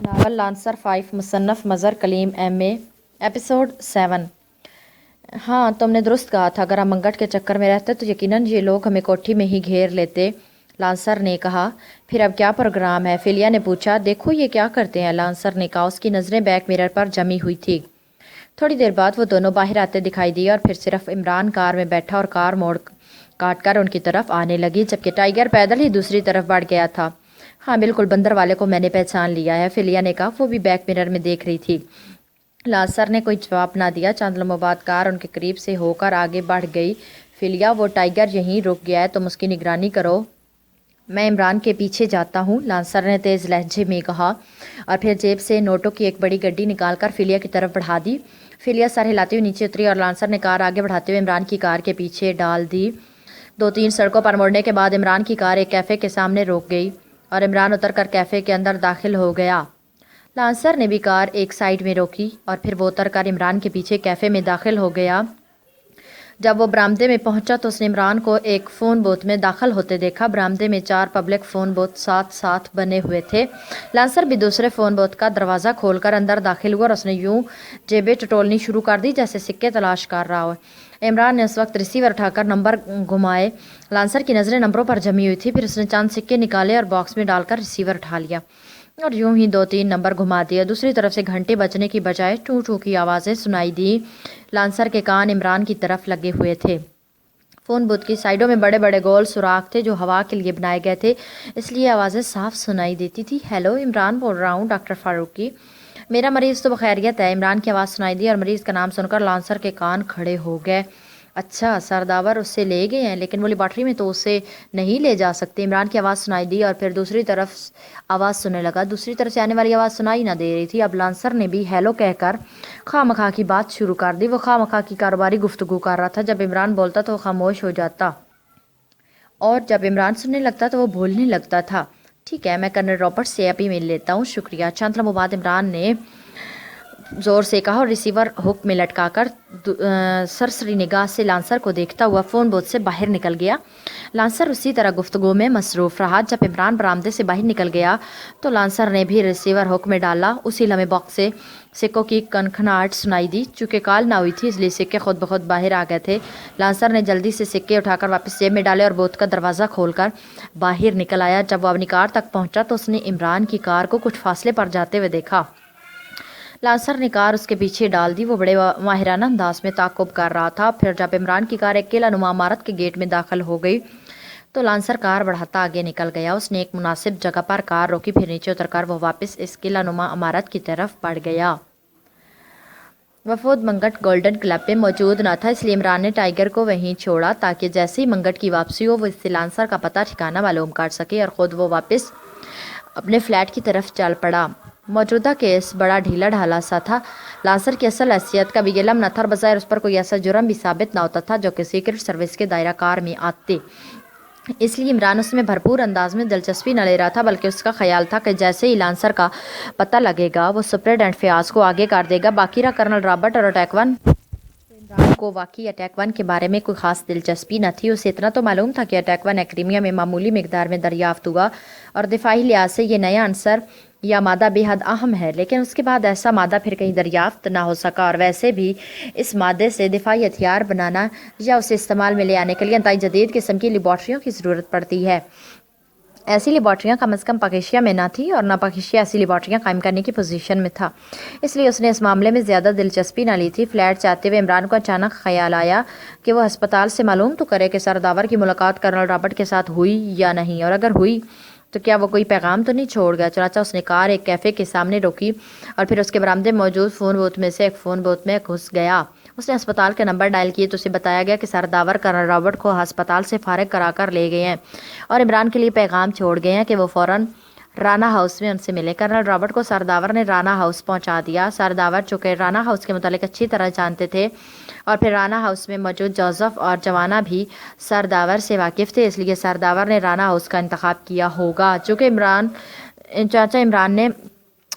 Novel lancer 5 مصنف مظہر کلیم M اے episode 7۔ ہاں تم نے درست کہا تھا، اگر ہم منگٹ کے چکر میں رہتے تو یقیناً یہ لوگ ہمیں کوٹھی میں ہی گھیر لیتے، لانسر نے کہا۔ پھر اب کیا پروگرام ہے؟ فیلیا نے پوچھا۔ دیکھو یہ کیا کرتے ہیں، لانسر نے کہا۔ اس کی نظریں بیک میرر پر جمی ہوئی تھی۔ تھوڑی دیر بعد وہ دونوں باہر آتے دکھائی دیے اور پھر صرف عمران کار میں بیٹھا اور کار موڑ کاٹ کر ان کی طرف آنے لگی، جبکہ ٹائیگر پیدل ہی دوسری طرف بڑھ گیا تھا۔ ہاں بالکل، بندر والے کو میں نے پہچان لیا ہے، فیلیا نے کہا۔ وہ بھی بیک میرر میں دیکھ رہی تھی۔ لانسر نے کوئی جواب نہ دیا۔ چند لمحوں بعد کار ان کے قریب سے ہو کر آگے بڑھ گئی۔ فیلیا، وہ ٹائیگر یہیں رک گیا ہے، تم اس کی نگرانی کرو، میں عمران کے پیچھے جاتا ہوں، لانسر نے تیز لہجے میں کہا، اور پھر جیب سے نوٹوں کی ایک بڑی گڈی نکال کر فیلیا کی طرف بڑھا دی۔ فیلیا سر ہلاتی ہوئی نیچے اتری اور لانسر نے کار آگے بڑھاتے ہوئے عمران کی کار کے پیچھے ڈال دی۔ 2-3 سڑکوں پر مڑنے کے بعد عمران کی کار ایک کیفے کے سامنے روک گئی اور عمران اتر کر کیفے کے اندر داخل ہو گیا۔ لانسر نے بھی کار ایک سائیڈ میں روکی اور پھر وہ اتر کر عمران کے پیچھے کیفے میں داخل ہو گیا۔ جب وہ برآمدے میں پہنچا تو اس نے عمران کو ایک فون بوتھ میں داخل ہوتے دیکھا۔ برآمدے میں 4 پبلک فون بوتھ ساتھ ساتھ بنے ہوئے تھے۔ لانسر بھی دوسرے فون بوتھ کا دروازہ کھول کر اندر داخل ہوا اور اس نے یوں جیبیں ٹٹولنی شروع کر دی جیسے سکے تلاش کر رہا ہو۔ عمران نے اس وقت ریسیور اٹھا کر نمبر گھمائے۔ لانسر کی نظریں نمبروں پر جمی ہوئی تھی، پھر اس نے چند سکے نکالے اور باکس میں ڈال کر ریسیور اٹھا لیا اور یوں ہی 2-3 نمبر گھما دیا۔ دوسری طرف سے گھنٹے بجنے کی بجائے ٹوں ٹوں کی آوازیں سنائی دی۔ لانسر کے کان عمران کی طرف لگے ہوئے تھے۔ فون بوتھ کی سائڈوں میں بڑے بڑے گول سوراخ تھے جو ہوا کے لیے بنائے گئے تھے، اس لیے آوازیں صاف سنائی دیتی تھی۔ ہیلو، عمران بول رہا ہوں، ڈاکٹر فاروقی۔ میرا مریض تو بخیریت ہے، عمران کی آواز سنائی دی اور مریض کا نام سن کر لانسر کے کان کھڑے ہو گئے۔ اچھا، سرداور اس سے لے گئے ہیں، لیکن وہ لیبارٹری میں تو اسے نہیں لے جا سکتے، عمران کی آواز سنائی دی اور پھر دوسری طرف آواز سننے لگا۔ دوسری طرف سے آنے والی آواز سنائی نہ دے رہی تھی۔ اب لانسر نے بھی ہیلو کہہ کر خواہ مخواہ کی بات شروع کر دی۔ وہ خواہ مخواہ کی کاروباری گفتگو کر رہا تھا۔ جب عمران بولتا تو وہ خاموش ہو جاتا اور جب عمران سننے لگتا تو وہ بولنے لگتا تھا۔ ٹھیک ہے، میں کرنل رابرٹ سے ابھی مل لیتا ہوں، شکریہ۔ چند لمحوں بعد عمران نے زور سے کہا اور ریسیور ہک میں لٹکا کر سرسری نگاہ سے لانسر کو دیکھتا ہوا فون بوتھ سے باہر نکل گیا۔ لانسر اسی طرح گفتگو میں مصروف رہا۔ جب عمران برآمدے سے باہر نکل گیا تو لانسر نے بھی ریسیور ہک میں ڈالا۔ اسی لمحے باکس سے سکوں کی کھنکھناہٹ سنائی دی۔ چونکہ کال نہ ہوئی تھی اس لیے سکے خود بخود باہر آ گئے تھے۔ لانسر نے جلدی سے سکے اٹھا کر واپس جیب میں ڈالے اور بوتھ کا دروازہ کھول کر باہر نکل آیا۔ جب وہ اپنی کار تک پہنچا تو اس نے عمران کی کار کو کچھ فاصلے پر جاتے ہوئے دیکھا۔ لانسر نے کار اس کے پیچھے ڈال دی۔ وہ بڑے ماہرانہ انداز میں تعاقب کر رہا تھا۔ پھر جب عمران کی کار ایک قلعہ نما عمارت کے گیٹ میں داخل ہو گئی تو لانسر کار بڑھاتا آگے نکل گیا۔ اس نے ایک مناسب جگہ پر کار روکی، پھر نیچے اتر کر وہ واپس اس قلعہ نما عمارت کی طرف بڑھ گیا۔ وفود منگٹ گولڈن کلب میں موجود نہ تھا، اس لیے عمران نے ٹائیگر کو وہیں چھوڑا تاکہ جیسے ہی منگٹ کی واپسی ہو وہ اس سے لانسر کا پتہ ٹھکانہ معلوم کر سکے، اور خود وہ واپس اپنے فلیٹ کی طرف چل پڑا۔ موجودہ کیس بڑا ڈھیلا ڈھالا سا تھا۔ لانسر کی اصل حیثیت کا بھی علم نہ تھا اور بظاہر اس پر کوئی ایسا جرم بھی ثابت نہ ہوتا تھا جو کہ سیکرٹ سروس کے دائرہ کار میں آتے، اس لیے عمران اس میں بھرپور انداز میں دلچسپی نہ لے رہا تھا، بلکہ اس کا خیال تھا کہ جیسے ہی لانسر کا پتہ لگے گا وہ سپرنٹینڈنٹ فیاض کو آگے کر دے گا۔ باقی رہا کرنل رابرٹ اور اٹیک 1، عمران کو واقعی اٹیک 1 کے بارے میں کوئی خاص دلچسپی نہ تھی۔ اسے اتنا تو معلوم تھا کہ اٹیک 1 ایکریمیا میں معمولی مقدار میں دریافت ہوا اور دفاعی لحاظ سے یہ نیا عنصر یا مادہ بے حد اہم ہے، لیکن اس کے بعد ایسا مادہ پھر کہیں دریافت نہ ہو سکا، اور ویسے بھی اس مادے سے دفاعی ہتھیار بنانا یا اسے استعمال میں لے آنے کے لیے انتہائی جدید قسم کی لیبارٹریوں کی ضرورت پڑتی ہے۔ ایسی لیبارٹریاں کم از کم پاک ایشیا میں نہ تھی اور نہ پاک ایشیا ایسی لیبارٹریاں قائم کرنے کی پوزیشن میں تھا، اس لیے اس نے اس معاملے میں زیادہ دلچسپی نہ لی تھی۔ فلیٹ جاتے ہوئے عمران کو اچانک خیال آیا کہ وہ ہسپتال سے معلوم تو کرے کہ سرداور کی ملاقات کرنل رابرٹ کے ساتھ ہوئی یا نہیں، اور اگر ہوئی تو کیا وہ کوئی پیغام تو نہیں چھوڑ گیا۔ چنانچہ اس نے کار ایک کیفے کے سامنے روکی اور پھر اس کے برآمدے میں موجود فون بوتھ میں سے ایک فون بوتھ میں گھس گیا۔ اس نے ہسپتال کے نمبر ڈائل کیے تو اسے بتایا گیا کہ سرداور کرنل رابرٹ کو ہسپتال سے فارغ کرا کر لے گئے ہیں اور عمران کے لیے پیغام چھوڑ گئے ہیں کہ وہ فوراً رانا ہاؤس میں ان سے ملے۔ کرنل رابرٹ کو سرداور نے رانا ہاؤس پہنچا دیا۔ سرداور چونکہ رانا ہاؤس کے متعلق اچھی طرح جانتے تھے اور پھر رانا ہاؤس میں موجود جوزف اور جوانا بھی سرداور سے واقف تھے، اس لیے سرداور نے رانا ہاؤس کا انتخاب کیا ہوگا۔ چونکہ عمران نے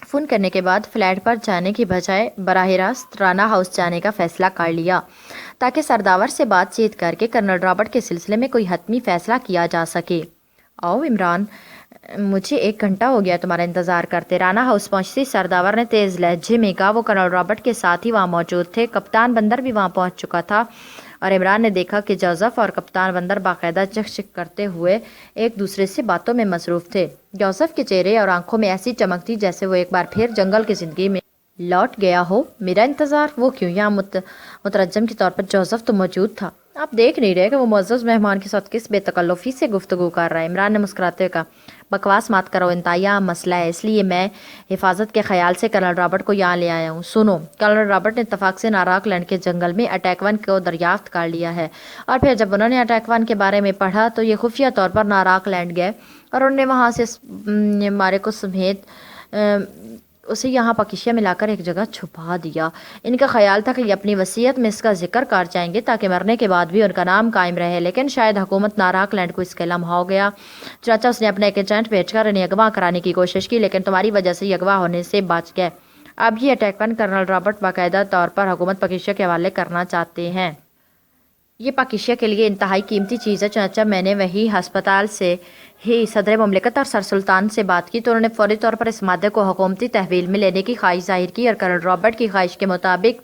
فون کرنے کے بعد فلیٹ پر جانے کی بجائے براہ راست رانا ہاؤس جانے کا فیصلہ کر لیا تاکہ سرداور سے بات چیت کر کے کرنل رابرٹ کے سلسلے میں کوئی حتمی فیصلہ کیا جا سکے۔ آؤ عمران، مجھے 1 گھنٹہ ہو گیا تمہارا انتظار کرتے۔ رانا ہاؤس پہنچتی سرداور نے تیز لہجے میں کہا۔ وہ کرنل رابرٹ کے ساتھ ہی وہاں موجود تھے۔ کپتان بندر بھی وہاں پہنچ چکا تھا اور عمران نے دیکھا کہ جوزف اور کپتان بندر باقاعدہ چک چک کرتے ہوئے ایک دوسرے سے باتوں میں مصروف تھے۔ جوزف کے چہرے اور آنکھوں میں ایسی چمک تھی جیسے وہ ایک بار پھر جنگل کی زندگی میں لوٹ گیا ہو۔ میرا انتظار؟ وہ کیوں؟ یہاں مترجم کے طور پر جوزف تو موجود تھا۔ آپ دیکھ نہیں رہے کہ وہ معزز مہمان کے ساتھ کس بے تکلفی سے گفتگو کر رہا ہے؟ عمران نے مسکراتے ہوئے کہا۔ بکواس مت کرو، انتہائی اہم مسئلہ ہے، اس لیے میں حفاظت کے خیال سے کرنل رابرٹ کو یہاں لے آیا ہوں۔ سنو، کرنل رابرٹ نے اتفاق سے ناراک لینڈ کے جنگل میں اٹیک ون کو دریافت کر لیا ہے، اور پھر جب انہوں نے اٹیک ون کے بارے میں پڑھا تو یہ خفیہ طور پر ناراک لینڈ گئے اور انہوں نے وہاں سے مارے کو سمیت اسے یہاں پاکیشیا میں لا کر ایک جگہ چھپا دیا۔ ان کا خیال تھا کہ یہ اپنی وصیت میں اس کا ذکر کر جائیں گے تاکہ مرنے کے بعد بھی ان کا نام قائم رہے، لیکن شاید حکومت ناراک لینڈ کو اس کا لمحہ ہو گیا۔ چنانچہ اس نے اپنا ایک ایجنٹ بھیج کر انہیں اغوا کرانے کی کوشش کی، لیکن تمہاری وجہ سے یہ اغوا ہونے سے بچ گئے۔ اب یہ اٹیک ون کرنل رابرٹ باقاعدہ طور پر حکومت پاکیشیا کے حوالے کرنا چاہتے ہیں۔ یہ پاکیشیا کے لیے انتہائی قیمتی چیز ہے، چنانچہ میں نے وہی ہسپتال سے ہی صدر مملکت اور سر سلطان سے بات کی تو انہوں نے فوری طور پر اس مادے کو حکومتی تحویل میں لینے کی خواہش ظاہر کی، اور کرنل رابرٹ کی خواہش کے مطابق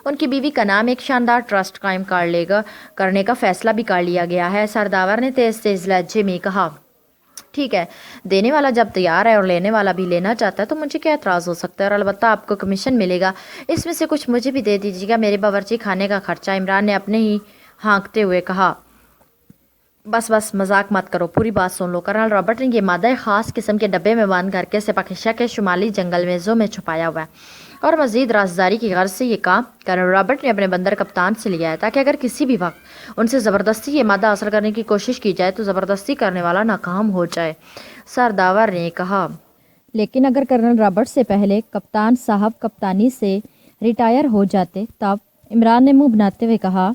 ان کی بیوی کا نام ایک شاندار ٹرسٹ قائم کرنے کا فیصلہ بھی کر لیا گیا ہے۔ سرداور نے تیز تیز لہجے میں کہا۔ ٹھیک ہے، دینے والا جب تیار ہے اور لینے والا بھی لینا چاہتا ہے تو مجھے کیا اعتراض ہو سکتا ہے، اور البتہ آپ کو کمیشن ملے گا، اس میں سے کچھ مجھے بھی دے دیجیے گا، میرے باورچی خانے کا خرچہ۔ عمران نے اپنے ہی ہانکتے ہوئے کہا۔ بس مذاق مت کرو، پوری بات سن لو۔ کرنل رابرٹ نے یہ مادہ خاص قسم کے ڈبے میں بند کر کے اسے پاکیشیا کے شمالی جنگل میں زو میں چھپایا ہوا ہے، اور مزید رازداری کی غرض سے یہ کام کرنل رابرٹ نے اپنے بندر کپتان سے لیا ہے تاکہ اگر کسی بھی وقت ان سے زبردستی یہ مادہ حاصل کرنے کی کوشش کی جائے تو زبردستی کرنے والا ناکام ہو جائے۔ سرداور نے کہا۔ لیکن اگر کرنل رابرٹ سے پہلے کپتان صاحب کپتانی سے ریٹائر ہو جاتے تب؟ عمران نے منہ بناتے ہوئے کہا۔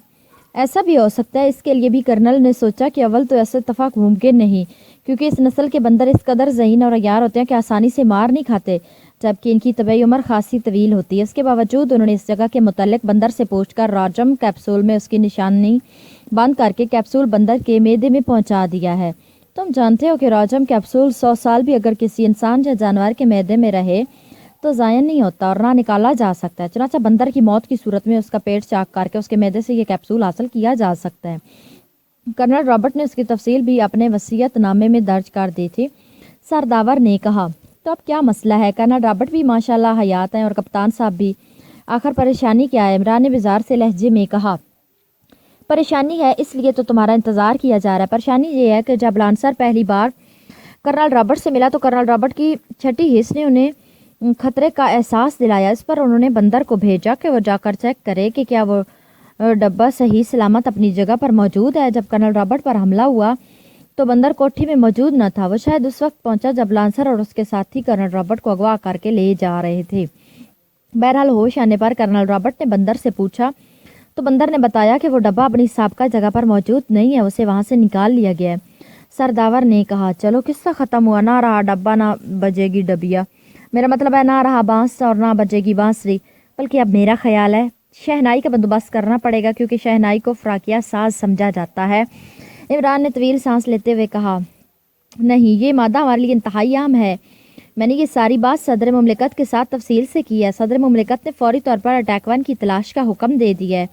ایسا بھی ہو سکتا ہے۔ اس کے لیے بھی کرنل نے سوچا کہ اول تو ایسا اتفاق ممکن نہیں، کیونکہ اس نسل کے بندر اس قدر ذہین اور عیار ہوتے ہیں کہ آسانی سے مار نہیں کھاتے، جبکہ ان کی طبعی عمر خاصی طویل ہوتی ہے۔ اس کے باوجود انہوں نے اس جگہ کے متعلق بندر سے پوچھ کر راجم کیپسول میں اس کی نشانی بند کر کے کیپسول بندر کے معدے میں پہنچا دیا ہے۔ تم جانتے ہو کہ راجم کیپسول 100 سال بھی اگر کسی انسان یا جانور کے معدے میں رہے تو ضائع نہیں ہوتا اور نہ نکالا جا سکتا ہے، چنانچہ بندر کی موت کی صورت میں اس کا پیٹ چاک کر کے اس کے معدے سے یہ کیپسول حاصل کیا جا سکتا ہے۔ کرنل رابرٹ نے اس کی تفصیل بھی اپنے وصیت نامے میں درج کر دی تھی۔ سرداور نے کہا۔ تو اب کیا مسئلہ ہے؟ کرنل رابرٹ بھی ماشاءاللہ حیات ہیں اور کپتان صاحب بھی۔ آخر پریشانی کیا ہے؟ عمران نے بیزار سے لہجے میں کہا۔ پریشانی ہے، اس لیے تو تمہارا انتظار کیا جا رہا ہے۔ پریشانی یہ ہے کہ جب لانسر پہلی بار کرنل رابرٹ سے ملا تو کرنل رابرٹ کی چھٹی حص نے انہیں خطرے کا احساس دلایا۔ اس پر انہوں نے بندر کو بھیجا کہ وہ جا کر چیک کرے کہ کیا وہ ڈبہ صحیح سلامت اپنی جگہ پر موجود ہے۔ جب کرنل رابرٹ پر حملہ ہوا تو بندر کوٹھی میں موجود نہ تھا۔ وہ شاید اس وقت پہنچا جب لانسر اور اس کے ساتھی کرنل رابرٹ کو اغوا کر کے لے جا رہے تھے۔ بہرحال ہوش آنے پر کرنل رابرٹ نے بندر سے پوچھا تو بندر نے بتایا کہ وہ ڈبہ اپنی سابقہ جگہ پر موجود نہیں ہے، اسے وہاں سے نکال لیا گیا ہے۔ سرداور نے کہا۔ چلو قصہ ختم ہوا، نہ رہا ڈبہ نہ بجے گی ڈبیا، میرا مطلب ہے نہ رہا بانس اور نہ بجے گی بانسری۔ بلکہ اب میرا خیال ہے شہنائی کا بندوبست کرنا پڑے گا، کیونکہ شہنائی کو فراقیہ ساز سمجھا جاتا ہے۔ عمران نے طویل سانس لیتے ہوئے کہا۔ نہیں، یہ مادہ ہمارے لیے انتہائی اہم ہے۔ میں نے یہ ساری بات صدر مملکت کے ساتھ تفصیل سے کی ہے۔ صدر مملکت نے فوری طور پر اٹیک ون کی تلاش کا حکم دے دیا ہے،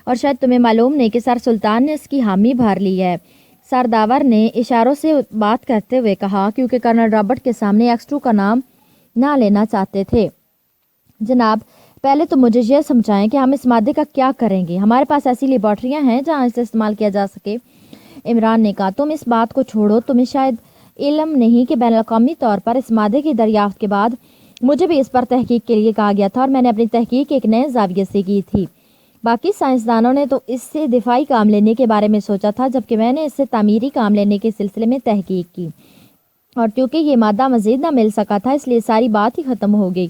اور شاید تمہیں معلوم نہیں کہ سر سلطان نے اس کی حامی بھر لی ہے۔ سرداور نے اشاروں سے بات کرتے ہوئے کہا، کیونکہ کرنل رابرٹ کے سامنے ایکسٹرو کا نام نہ لینا چاہتے تھے۔ جناب، پہلے تو مجھے یہ سمجھائیں کہ ہم اس مادے کا کیا کریں گے۔ ہمارے پاس ایسی لیبارٹریاں ہیں جہاں اسے استعمال کیا جا سکے۔ عمران نے کہا۔ تم اس بات کو چھوڑو، تمہیں شاید علم نہیں کہ بین الاقوامی طور پر اس مادے کی دریافت کے بعد مجھے بھی اس پر تحقیق کے لیے کہا گیا تھا، اور میں نے اپنی تحقیق ایک نئے زاویے سے کی تھی۔ باقی سائنسدانوں نے تو اس سے دفاعی کام لینے کے بارے میں سوچا تھا، جبکہ میں نے اس سے تعمیری کام لینے کے سلسلے میں تحقیق کی، اور کیونکہ یہ مادہ مزید نہ مل سکا تھا اس لیے ساری بات ہی ختم ہو گئی۔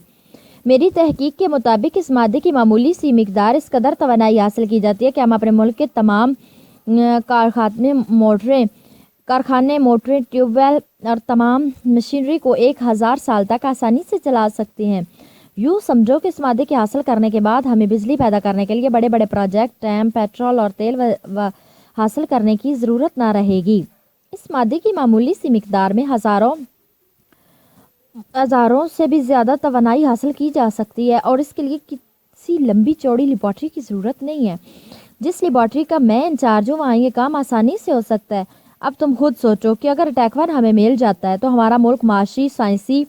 میری تحقیق کے مطابق اس مادے کی معمولی سی مقدار اس قدر توانائی حاصل کی جاتی ہے کہ ہم اپنے ملک کے تمام کارخانے موٹریں ٹیوب ویل اور تمام مشینری کو 1000 سال تک آسانی سے چلا سکتے ہیں۔ یوں سمجھو کہ اس مادے کے حاصل کرنے کے بعد ہمیں بجلی پیدا کرنے کے لیے بڑے بڑے پروجیکٹ، ٹیم، پیٹرول اور تیل حاصل کرنے کی ضرورت نہ رہے گی۔ اس مادے کی معمولی سی مقدار میں ہزاروں سے بھی زیادہ توانائی حاصل کی جا سکتی ہے، اور اس کے لیے کسی لمبی چوڑی لیبارٹری کی ضرورت نہیں ہے۔ جس لیبارٹری کا میں انچارج ہوں وہاں یہ کام آسانی سے ہو سکتا ہے۔ اب تم خود سوچو کہ اگر اٹیک ون ہمیں مل جاتا ہے تو ہمارا ملک معاشی، سائنسی،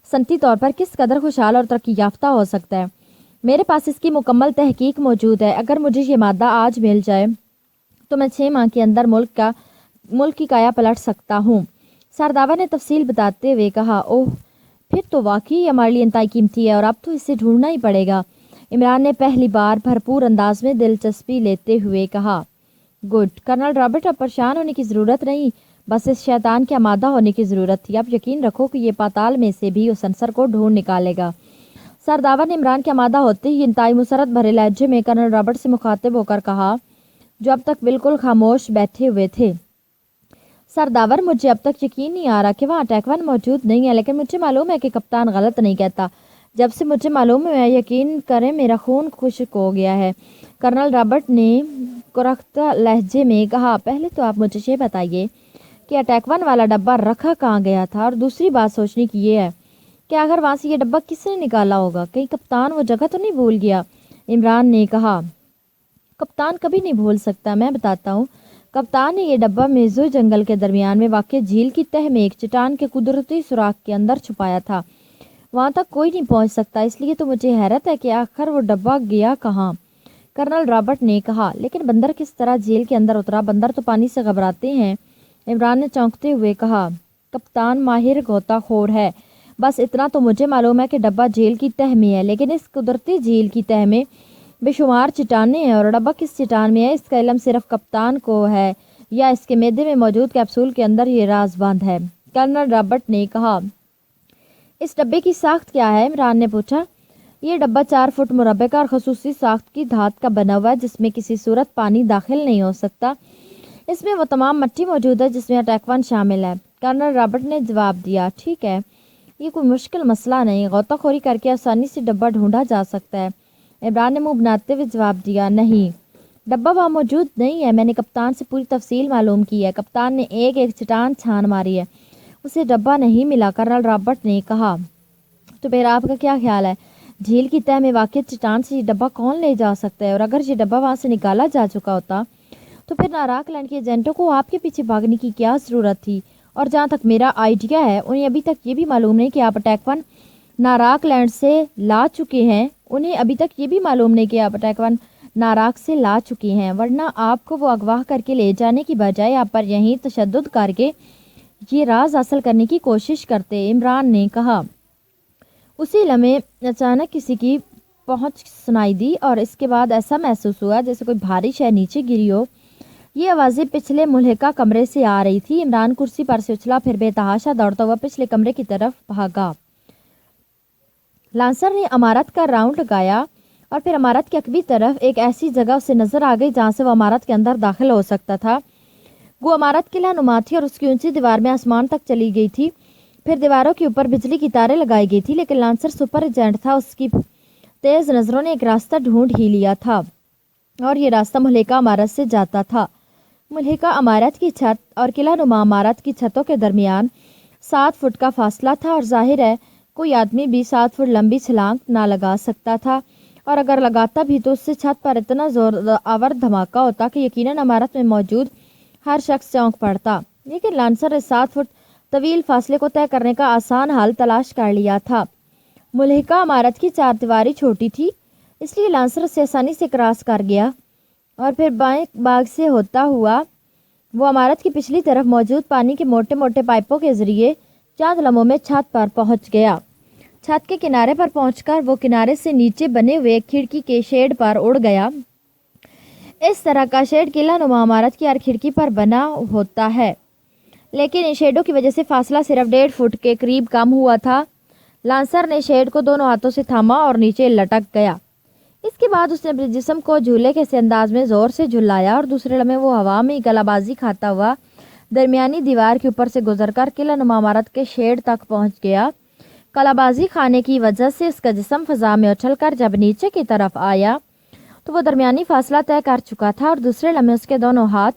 صنعتی طور پر کس قدر خوشحال اور ترقی یافتہ ہو سکتا ہے۔ میرے پاس اس کی مکمل تحقیق موجود ہے۔ اگر مجھے یہ مادہ آج مل جائے تو میں 6 ماہ کے اندر ملک کی کایا پلٹ سکتا ہوں۔ سرداور نے تفصیل بتاتے ہوئے کہا، اوہ، پھر تو واقعی ہمارے لیے انتہائی قیمتی ہے اور اب تو اسے ڈھونڈنا ہی پڑے گا۔ عمران نے پہلی بار بھرپور انداز میں دلچسپی لیتے ہوئے کہا، گڈ کرنل رابرٹ، اب پریشان ہونے کی ضرورت نہیں، بس اس شیطان کے آمادہ ہونے کی ضرورت تھی۔ اب یقین رکھو کہ یہ پاتال میں سے بھی اس عنصر کو ڈھونڈ نکالے گا۔ سرداور نے عمران کے آمادہ ہوتے ہی انتہائی مسرت بھرے لہجے میں کرنل رابرٹ سے مخاطب ہو کر کہا، جو اب تک بالکل خاموش بیٹھے ہوئے تھے، سرداور، مجھے اب تک یقین نہیں آ رہا کہ وہاں اٹیک ون موجود نہیں ہے، لیکن مجھے معلوم ہے کہ کپتان غلط نہیں کہتا۔ جب سے مجھے معلوم ہے، یقین کریں میرا خون خشک ہو گیا ہے۔ کرنل رابرٹ نے کرختہ لہجے میں کہا، پہلے تو آپ مجھے یہ بتائیے کہ اٹیک ون والا ڈبہ رکھا کہاں گیا تھا، اور دوسری بات سوچنے کی یہ ہے کہ اگر وہاں سے یہ ڈبہ کس نے نکالا ہوگا، کہیں کپتان وہ جگہ تو نہیں بھول گیا۔ عمران نے کہا، کپتان کبھی نہیں بھول سکتا، میں بتاتا ہوں۔ کپتان نے یہ ڈبہ میزو جنگل کے درمیان میں واقع جھیل کی تہ میں ایک چٹان کے قدرتی سوراخ کے اندر چھپایا تھا۔ وہاں تک کوئی نہیں پہنچ سکتا، اس لیے تو مجھے حیرت ہے کہ آخر وہ ڈبہ گیا کہاں۔ کرنل رابرٹ نے کہا، لیکن بندر کس طرح جھیل کے اندر اترا؟ بندر تو پانی سے گھبراتے ہیں۔ عمران نے چونکتے ہوئے کہا، کپتان ماہر غوطہ خور ہے، بس اتنا تو مجھے معلوم ہے کہ ڈبہ جھیل کی تہ میں ہے، لیکن اس قدرتی جھیل کی تہ میں بے شمار چٹانیں ہیں، اور ڈبہ کس چٹان میں ہے اس کا علم صرف کپتان کو ہے، یا اس کے معدے میں موجود کیپسول کے اندر یہ راز بند ہے۔ کرنل رابرٹ نے کہا، اس ڈبے کی ساخت کیا ہے؟ عمران نے پوچھا۔ یہ ڈبہ 4 فٹ مربع کا اور خصوصی ساخت کی دھات کا بنا ہوا ہے، جس میں کسی صورت پانی داخل نہیں ہو سکتا۔ اس میں وہ تمام مٹی موجود ہے جس میں اٹیک ون شامل ہے۔ کرنل رابرٹ نے جواب دیا، ٹھیک ہے، یہ کوئی مشکل مسئلہ نہیں، غوطہ خوری کر کے آسانی سے ڈبہ ڈھونڈا جا سکتا ہے۔ عمران نے منہ بناتے ہوئے جواب دیا، نہیں، ڈبہ وہاں موجود نہیں ہے، میں نے کپتان سے پوری تفصیل معلوم کی ہے، کپتان نے ایک چٹان چھان ماری ہے، اسے ڈبہ نہیں ملا۔ کرنل رابرٹ نے کہا، تو پھر آپ کا کیا خیال ہے، جھیل کی تہ میں واقع چٹان سے یہ ڈبہ کون لے جا سکتا ہے؟ اور اگر یہ ڈبہ وہاں سے نکالا جا چکا ہوتا تو پھر ناراک لینڈ کے ایجنٹوں کو آپ کے پیچھے بھاگنے کی کیا ضرورت تھی؟ اور جہاں تک میرا آئیڈیا ہے، انہیں ابھی تک یہ بھی معلوم نہیں کہ آپ اٹیک ون ناراک لینڈ سے لا چکے ہیں، ناراک سے لا چکے ہیں، ورنہ آپ کو وہ اغوا کر کے لے جانے کی بجائے آپ پر یہیں تشدد کر کے یہ راز حاصل کرنے کی کوشش کرتے۔ عمران نے کہا، اسی لمحے اچانک کسی کی پہنچ سنائی دی، اور اس کے بعد ایسا محسوس ہوا جیسے کوئی بھاری شے نیچے گری ہو۔ یہ آوازیں پچھلے ملحقہ کمرے سے آ رہی تھی۔ عمران کرسی پر سے اچھلا، پھر بے تحاشا دوڑتا ہوا پچھلے کمرے کی طرف بھاگا۔ لانسر نے عمارت کا راؤنڈ لگایا، اور پھر عمارت کی عقبی طرف ایک ایسی جگہ اسے نظر آ گئی جہاں سے وہ عمارت کے اندر داخل ہو سکتا تھا۔ وہ عمارت قلعہ نما تھی اور اس کی اونچی دیوار میں آسمان تک چلی گئی تھی، پھر دیواروں کے اوپر بجلی کی تاریں لگائی گئی تھی، لیکن لانسر سپر ایجنٹ تھا، اس کی تیز نظروں نے ایک راستہ ڈھونڈ ہی لیا تھا، اور یہ راستہ ملحقہ عمارت سے جاتا تھا۔ ملحقہ عمارت کی چھت اور قلعہ نما عمارت کی چھتوں کے درمیان 7 فٹ کا فاصلہ تھا، اور ظاہر ہے کوئی آدمی بھی 7 فٹ لمبی چھلانگ نہ لگا سکتا تھا، اور اگر لگاتا بھی تو اس سے چھت پر اتنا زور آور دھماکہ ہوتا کہ یقیناً عمارت میں موجود ہر شخص چونک پڑتا۔ لیکن لانسر نے 7 فٹ طویل فاصلے کو طے کرنے کا آسان حل تلاش کر لیا تھا۔ ملحقہ عمارت کی 4 دیواری چھوٹی تھی، اس لیے لانسر اسے آسانی سے کراس کر گیا، اور پھر بائیں باغ سے ہوتا ہوا وہ عمارت کی پچھلی طرف موجود پانی کے موٹے موٹے پائپوں کے ذریعے چند لمحوں میں چھت پر پہنچ گیا۔ چھت کے کنارے پر پہنچ کر وہ کنارے سے نیچے بنے ہوئے کھڑکی کے شیڈ پر اڑ گیا۔ اس طرح کا شیڈ قلعہ نما عمارت کی ہر کھڑکی پر بنا ہوتا ہے، لیکن ان شیڈوں کی وجہ سے فاصلہ صرف 1.5 فٹ کے قریب کم ہوا تھا۔ لانسر نے شیڈ کو دونوں ہاتھوں سے تھاما اور نیچے لٹک گیا۔ اس کے بعد اس نے اپنے جسم کو جھولے کے سے انداز میں زور سے جھلایا، اور دوسرے لمحے وہ ہوا میں گلہ بازی کھاتا ہوا درمیانی دیوار کے اوپر سے گزر کر قلعہ نما عمارت کے شیڈ تک پہنچ گیا۔ کلہ بازی کھانے کی وجہ سے اس کا جسم فضا میں اچھل کر جب نیچے کی طرف آیا تو وہ درمیانی فاصلہ طے کر چکا تھا، اور دوسرے لمحے اس کے دونوں ہاتھ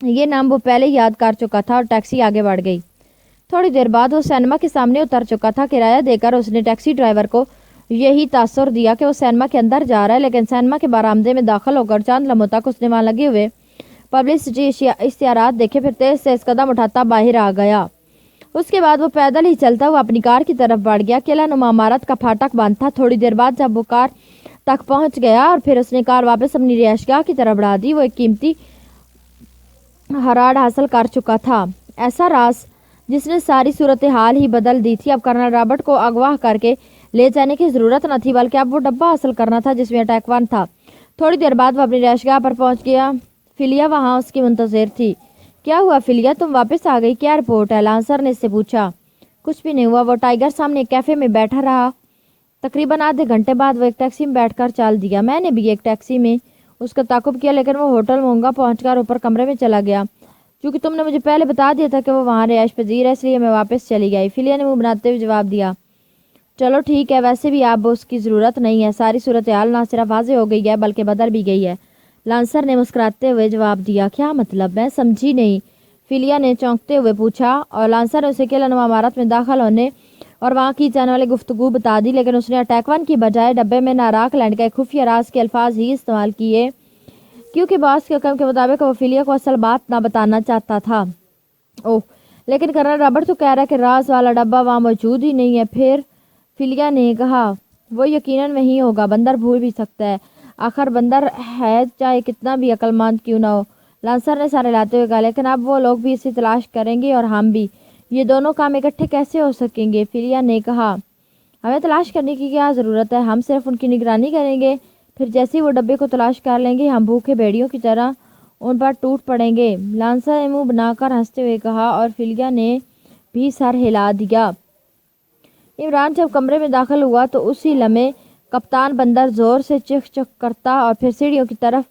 یہ نام وہ پہلے یاد کر چکا تھا اور ٹیکسی آگے بڑھ گئی۔ تھوڑی دیر بعد وہ سینما کے سامنے اتر چکا تھا۔ کرایہ دے کر اس نے ٹیکسی ڈرائیور کو یہی تاثر دیا کہ وہ سینما کے اندر جا رہا ہے، لیکن سینما کے برآمدے میں داخل ہو کر چند لمحوں تک اس نے وہاں لگے ہوئے پبلسٹی اشتہارات دیکھے، پھر تیز تیز قدم اٹھاتا باہر آ گیا۔ اس کے بعد وہ پیدل ہی چلتا ہوا اپنی کار کی طرف بڑھ گیا۔ قلعہ نما عمارت کا پھاٹک بند تھا۔ تھوڑی دیر بعد جب وہ کار تک پہنچ گیا اور پھر اس نے کار واپس اپنی رہائشگاہ کی طرف بڑھا دی، وہ ایک قیمتی ہراڑ حاصل کر چکا تھا، ایسا راز جس نے ساری صورتحال ہی بدل دی تھی۔ اب کرنل رابرٹ کو اغوا کر کے لے جانے کی ضرورت نہ تھی، بلکہ اب وہ ڈبہ حاصل کرنا تھا جس میں اٹیک 1 تھا۔ تھوڑی دیر بعد وہ اپنی رہائشگاہ پر پہنچ گیا۔ فیلیا وہاں اس کی منتظر تھی۔ کیا ہوا فیلیا، تم واپس آ گئی؟ کیا رپورٹ ہے؟ لانسر نے اس سے پوچھا۔ کچھ بھی نہیں ہوا۔ وہ ٹائیگر سامنے ایک کیفے میں بیٹھا رہا۔ تقریباً آدھے گھنٹے بعد وہ ایک ٹیکسی میں بیٹھ کر چل دیا۔ میں نے بھی ایک ٹیکسی میں اس کا تعاقب کیا، لیکن وہ ہوٹل مونگا پہنچ کر اوپر کمرے میں چلا گیا۔ چونکہ تم نے مجھے پہلے بتا دیا تھا کہ وہ وہاں رہائش پذیر ہے، اس لیے میں واپس چلی گئی، فیلیا نے منہ بناتے ہوئے جواب دیا۔ چلو ٹھیک ہے، ویسے بھی اب اس کی ضرورت نہیں ہے۔ ساری صورتحال نہ صرف واضح ہو گئی ہے بلکہ بدل بھی گئی ہے، لانسر نے مسکراتے ہوئے جواب دیا۔ کیا مطلب؟ میں سمجھی نہیں، فیلیا نے چونکتے ہوئے پوچھا، اور لانسر نے اسے قلعہ نما عمارت میں داخل ہونے اور وہاں کی جانے والی گفتگو بتا دی، لیکن اس نے اٹیک 1 کی بجائے ڈبے میں ناراک لینڈ کا ایک خفیہ راز کے الفاظ ہی استعمال کیے، کیونکہ باس کے حکم کے مطابق وہ فیلیا کو اصل بات نہ بتانا چاہتا تھا۔ اوہ، لیکن کرنل رابرٹ تو کہہ رہا ہے کہ راز والا ڈبہ وہاں موجود ہی نہیں ہے۔ پھر فیلیا نے کہا، وہ یقیناً وہیں ہوگا، بندر بھول بھی سکتا ہے، آخر بندر ہے چاہے کتنا بھی عقل مند کیوں نہ ہو، لانسر نے سارے لاتے ہوئے کہا۔ لیکن اب وہ لوگ بھی اسے تلاش کریں گے اور ہم بھی، یہ دونوں کام اکٹھے کیسے ہو سکیں گے؟ فیلیا نے کہا، ہمیں تلاش کرنے کی کیا ضرورت ہے، ہم صرف ان کی نگرانی کریں گے، پھر جیسے ہی وہ ڈبے کو تلاش کر لیں گے ہم بھوکے بھیڑیوں کی طرح ان پر ٹوٹ پڑیں گے، لانسر نے منہ بنا کر ہنستے ہوئے کہا، اور فیلیا نے بھی سر ہلا دیا۔ عمران جب کمرے میں داخل ہوا تو اسی لمحے کپتان بندر زور سے چیخ چیخ کرتا اور پھر سیڑھیوں کی طرف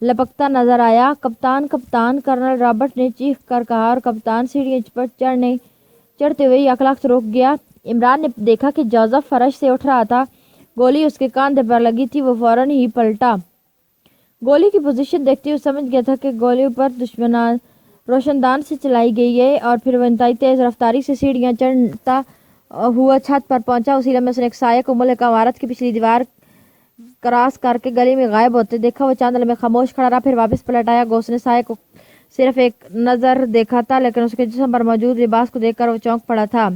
لپکتا نظر آیا۔ کپتان کپتان، کرنل رابرٹ نے چیخ کر کہا، اور کپتان سیڑھیاں پر چڑھتے ہوئے یکلخت رک گیا۔ عمران نے دیکھا کہ جوزف فرش سے اٹھ رہا تھا، گولی اس کے کاندھے پر لگی تھی۔ وہ فوراً ہی پلٹا، گولی کی پوزیشن دیکھتے ہوئے سمجھ گیا تھا کہ گولی اوپر دشمنان روشن دان سے چلائی گئی ہے، اور پھر وہ انتہائی تیز رفتاری سے سیڑھیاں چڑھتا ہوا چھت پر پہنچا۔ اسی لمحے اس نے ایک سایہ کو ملک عمارت کی پچھلی دیوار کراس کر کے گلی میں غائب ہوتے دیکھا۔ وہ چند لمحے خاموش کھڑا رہا، پھر واپس پلٹ آیا۔ گوس نے سایہ کو صرف ایک نظر دیکھا تھا، لیکن اس کے جسم پر موجود لباس کو دیکھ کر وہ چونک پڑا تھا۔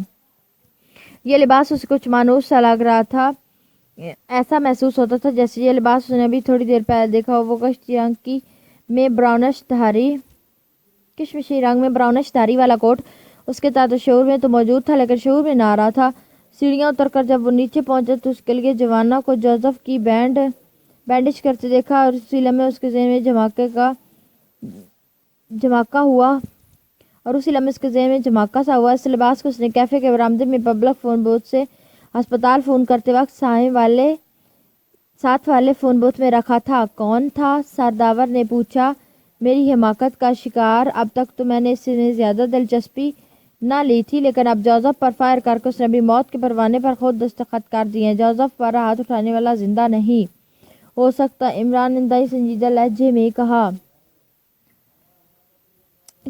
یہ لباس اسے کچھ مانوس سا لگ رہا تھا، ایسا محسوس ہوتا تھا جیسے یہ لباس اس نے ابھی تھوڑی دیر پہلے دیکھا ہو۔ وہ کشمشی رنگ میں براؤنش دھاری والا کوٹ اس کے تحت شعور میں تو موجود تھا، لیکن شعور میں نہ آ رہا تھا۔ سیڑھیاں اتر کر جب وہ نیچے پہنچا تو اس کے لیے جوانوں کو جوزف کی بینڈیج کرتے دیکھا، اور اسی لمحے اس کے ذہن میں جھماکا سا ہوا۔ اس لباس کو اس نے کیفے کے برآمدے میں پبلک فون بوتھ سے ہسپتال فون کرتے وقت ساتھ والے فون بوتھ میں رکھا تھا۔ کون تھا؟ سرداور نے پوچھا۔ میری حماقت کا شکار، اب تک تو میں نے اس میں زیادہ دلچسپی نہ لی تھی، لیکن اب جوزف پر فائر کر کے اس نے ابھی موت کے پروانے پر خود دستخط کر دیے ہیں۔ جوزف پر ہاتھ اٹھانے والا زندہ نہیں ہو سکتا، عمران نے انتہائی سنجیدہ لہجے میں کہا۔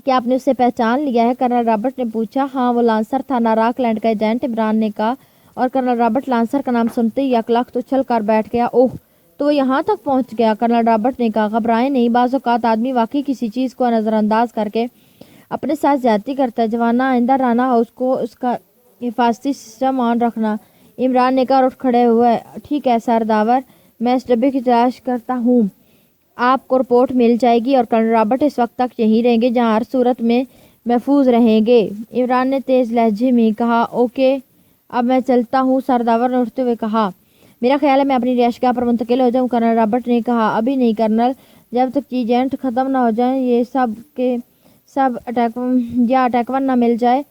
کیا آپ نے اسے پہچان لیا ہے؟ کرنل رابرٹ نے پوچھا۔ ہاں، وہ لانسر تھا، ناراک لینڈ کا ایجنٹ، عمران نے کہا، اور کرنل رابرٹ لانسر کا نام سنتے ہی یکلخت اچھل کر بیٹھ گیا۔ اوہ، تو وہ یہاں تک پہنچ گیا، کرنل رابرٹ نے کہا۔ گھبرائیں نہیں، بعض اوقات آدمی واقعی کسی چیز کو نظر انداز کر کے اپنے ساتھ زیادتی کرتا ہے۔ جوانہ، آئندہ رانا ہاؤس کو اس کا حفاظتی سسٹم آن رکھنا، عمران نے کہا اور اٹھ کھڑے ہوئے۔ ٹھیک ہے سرداور، میں اس ڈبے کی تلاش کرتا ہوں، آپ کو رپورٹ مل جائے گی، اور کرنل رابرٹ اس وقت تک یہیں رہیں گے جہاں ہر صورت میں محفوظ رہیں گے، عمران نے تیز لہجے میں کہا۔ اوکے، اب میں چلتا ہوں، سرداور نے اٹھتے ہوئے کہا۔ میرا خیال ہے میں اپنی رہائشگاہ پر منتقل ہو جاؤں، کرنل رابرٹ نے کہا۔ ابھی نہیں کرنل، جب تک یہ ایجنٹ ختم نہ ہو جائیں، یہ سب کے سب اٹیک 1 نہ مل جائے،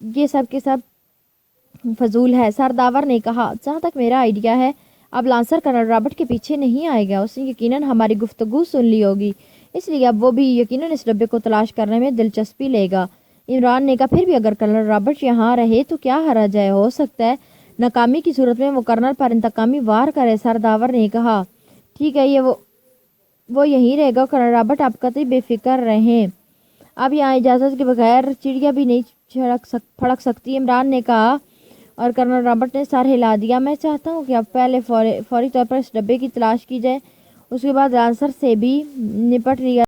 یہ سب کے سب فضول ہے، سرداور نے کہا۔ جہاں تک میرا آئیڈیا ہے، اب لانسر کرنل رابرٹ کے پیچھے نہیں آئے گا، اس نے یقیناً ہماری گفتگو سن لی ہوگی، اس لیے اب وہ بھی یقیناً اس ڈبے کو تلاش کرنے میں دلچسپی لے گا، عمران نے کہا۔ پھر بھی اگر کرنل رابرٹ یہاں رہے تو کیا حرج ہے، ہو سکتا ہے ناکامی کی صورت میں وہ کرنل پر انتقامی وار کرے، سرداور نے کہا۔ ٹھیک ہے، وہ یہیں رہے گا. کرنل رابرٹ آپ قطعی بے فکر رہیں. اب یہاں اجازت کے بغیر چڑیا بھی نہیں پھڑک سکتی, عمران نے کہا, اور کرنل رابرٹ نے سر ہلا دیا. میں چاہتا ہوں کہ اب پہلے فوری طور پر اس ڈبے کی تلاش کی جائے, اس کے بعد لانسر سے بھی نپٹ لیا